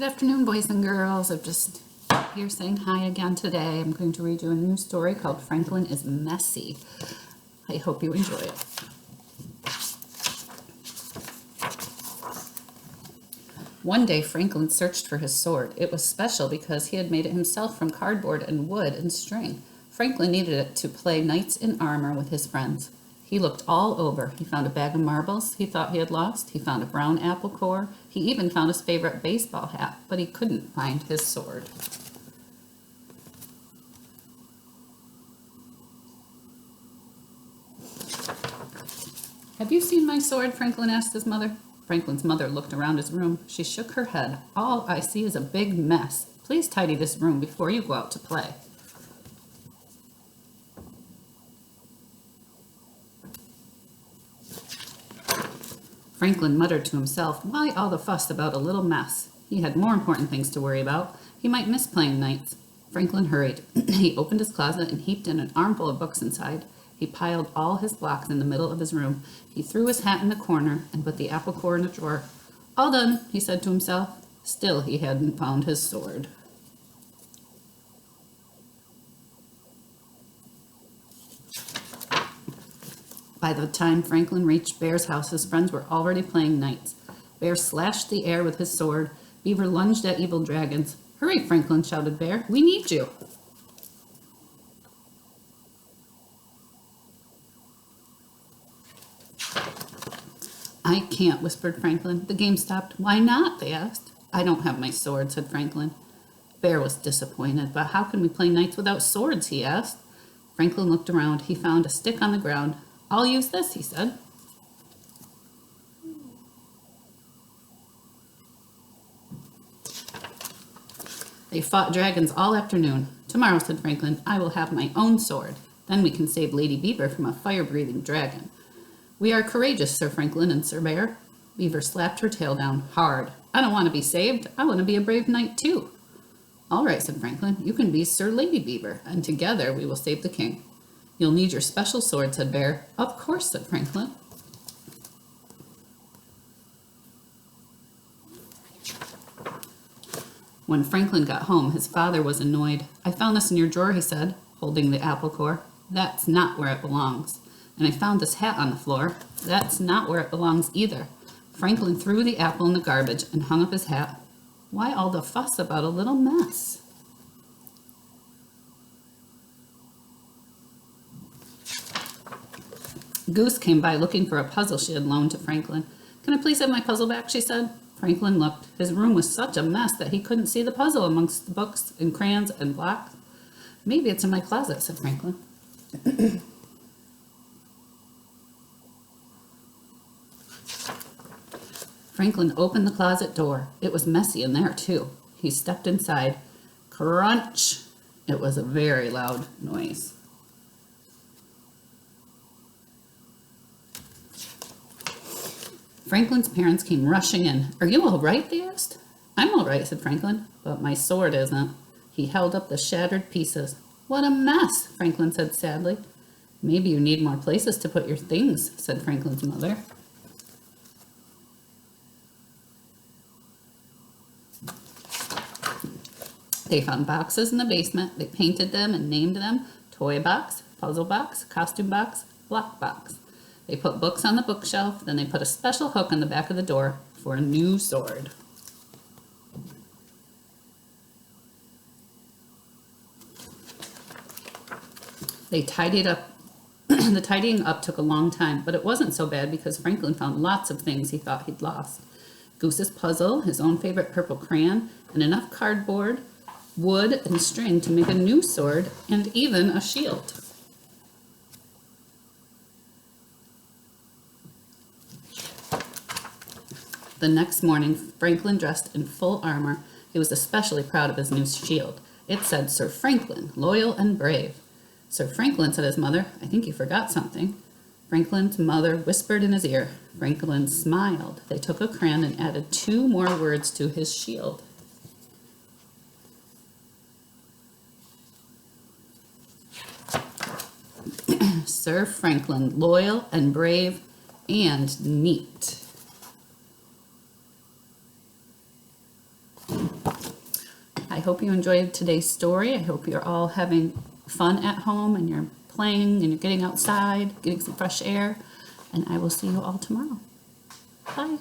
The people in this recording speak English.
Good afternoon, boys and girls. I'm just here saying hi again today. I'm going to read you a new story called Franklin is Messy. I hope you enjoy it. One day, Franklin searched for his sword. It was special because he had made it himself from cardboard and wood and string. Franklin needed it to play knights in armor with his friends. He looked all over. He found a bag of marbles he thought he had lost. He found a brown apple core. He even found his favorite baseball hat, but he couldn't find his sword. Have you seen my sword? Franklin asked his mother. Franklin's mother looked around his room. She shook her head. All I see is a big mess. Please tidy this room before you go out to play. Franklin muttered to himself, why all the fuss about a little mess? He had more important things to worry about. He might miss playing knights. Franklin hurried. He opened his closet and heaped in an armful of books inside. He piled all his blocks in the middle of his room. He threw his hat in the corner and put the apple core in a drawer. All done, he said to himself. Still, he hadn't found his sword. By the time Franklin reached Bear's house, his friends were already playing knights. Bear slashed the air with his sword. Beaver lunged at evil dragons. Hurry, Franklin, shouted Bear. We need you. I can't, whispered Franklin. The game stopped. Why not? They asked. I don't have my sword, said Franklin. Bear was disappointed. But how can we play knights without swords? He asked. Franklin looked around. He found a stick on the ground. I'll use this, he said. They fought dragons all afternoon. Tomorrow, said Franklin, I will have my own sword. Then we can save Lady Beaver from a fire-breathing dragon. We are courageous, Sir Franklin and Sir Bear. Beaver slapped her tail down hard. I don't want to be saved. I want to be a brave knight, too. All right, said Franklin. You can be Sir Lady Beaver, and together we will save the king. You'll need your special sword, said Bear. Of course, said Franklin. When Franklin got home, his father was annoyed. I found this in your drawer, he said, holding the apple core. That's not where it belongs. And I found this hat on the floor. That's not where it belongs either. Franklin threw the apple in the garbage and hung up his hat. Why all the fuss about a little mess? Goose came by looking for a puzzle she had loaned to Franklin. Can I please have my puzzle back, she said. Franklin looked. His room was such a mess that he couldn't see the puzzle amongst the books and crayons and blocks. Maybe it's in my closet, said Franklin. Franklin opened the closet door. It was messy in there, too. He stepped inside. Crunch! It was a very loud noise. Franklin's parents came rushing in. Are you all right? They asked. I'm all right, said Franklin, but my sword isn't. He held up the shattered pieces. What a mess, Franklin said sadly. Maybe you need more places to put your things, said Franklin's mother. They found boxes in the basement. They painted them and named them toy box, puzzle box, costume box, block box. They put books on the bookshelf, then they put a special hook on the back of the door for a new sword. They tidied up. The tidying up took a long time, but it wasn't so bad because Franklin found lots of things he thought he'd lost. Goose's puzzle, his own favorite purple crayon, and enough cardboard, wood, and string to make a new sword, and even a shield. The next morning, Franklin dressed in full armor. He was especially proud of his new shield. It said, Sir Franklin, loyal and brave. Sir Franklin, said his mother, I think you forgot something. Franklin's mother whispered in his ear. Franklin smiled. They took a crayon and added 2 more words to his shield. Sir Franklin, loyal and brave and neat. I hope you enjoyed today's story. I hope you're all having fun at home and you're playing and you're getting outside, getting some fresh air. And I will see you all tomorrow. Bye.